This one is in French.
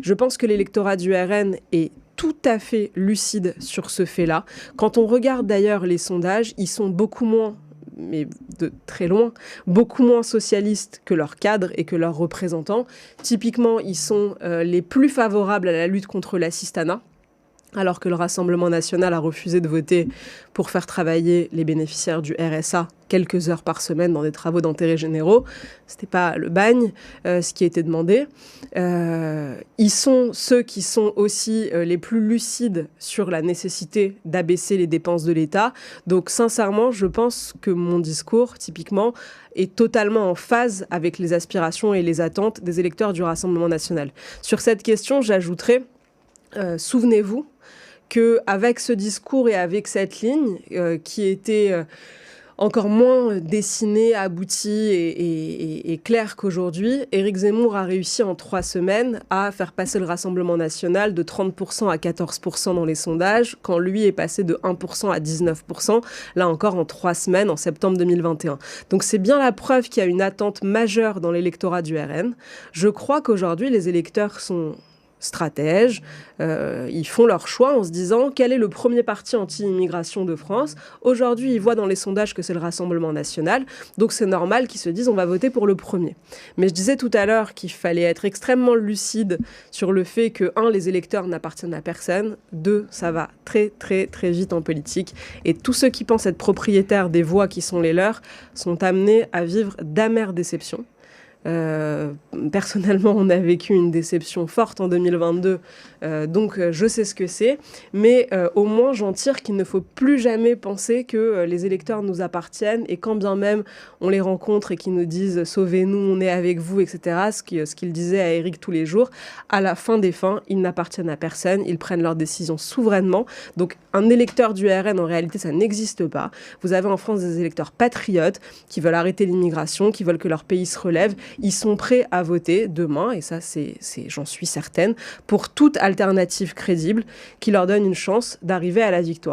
Je pense que l'électorat du RN est tout à fait lucide sur ce fait-là. Quand on regarde d'ailleurs les sondages, ils sont beaucoup moins, mais de très loin, beaucoup moins socialistes que leurs cadres et que leurs représentants. Typiquement, ils sont les plus favorables à la lutte contre l'assistanat, alors que le Rassemblement national a refusé de voter pour faire travailler les bénéficiaires du RSA quelques heures par semaine dans des travaux d'intérêt généraux. Ce n'était pas le bagne, ce qui était demandé. Ils sont ceux qui sont aussi les plus lucides sur la nécessité d'abaisser les dépenses de l'État. Donc sincèrement, je pense que mon discours, typiquement, est totalement en phase avec les aspirations et les attentes des électeurs du Rassemblement national. Sur cette question, j'ajouterai, souvenez-vous, qu'avec ce discours et avec cette ligne qui était encore moins dessinée, aboutie et claire qu'aujourd'hui, Éric Zemmour a réussi en 3 semaines à faire passer le Rassemblement national de 30% à 14% dans les sondages, quand lui est passé de 1% à 19%, là encore en 3 semaines, en septembre 2021. Donc c'est bien la preuve qu'il y a une attente majeure dans l'électorat du RN. Je crois qu'aujourd'hui, les électeurs sont stratèges, ils font leur choix en se disant quel est le premier parti anti-immigration de France. Aujourd'hui, ils voient dans les sondages que c'est le Rassemblement national, donc c'est normal qu'ils se disent on va voter pour le premier. Mais je disais tout à l'heure qu'il fallait être extrêmement lucide sur le fait que, 1, les électeurs n'appartiennent à personne, 2, ça va très très très vite en politique, et tous ceux qui pensent être propriétaires des voix qui sont les leurs sont amenés à vivre d'amères déceptions. Personnellement, on a vécu une déception forte en 2022, donc je sais ce que c'est, mais au moins j'en tire qu'il ne faut plus jamais penser que les électeurs nous appartiennent, et quand bien même on les rencontre et qu'ils nous disent « sauvez-nous, on est avec vous », etc., ce qu'il disait à Éric tous les jours, à la fin des fins, ils n'appartiennent à personne, ils prennent leurs décisions souverainement. Donc un électeur du RN, en réalité, ça n'existe pas. Vous avez en France des électeurs patriotes qui veulent arrêter l'immigration, qui veulent que leur pays se relève. Ils sont prêts à voter demain, et ça, j'en suis certaine, pour toute alternative crédible qui leur donne une chance d'arriver à la victoire.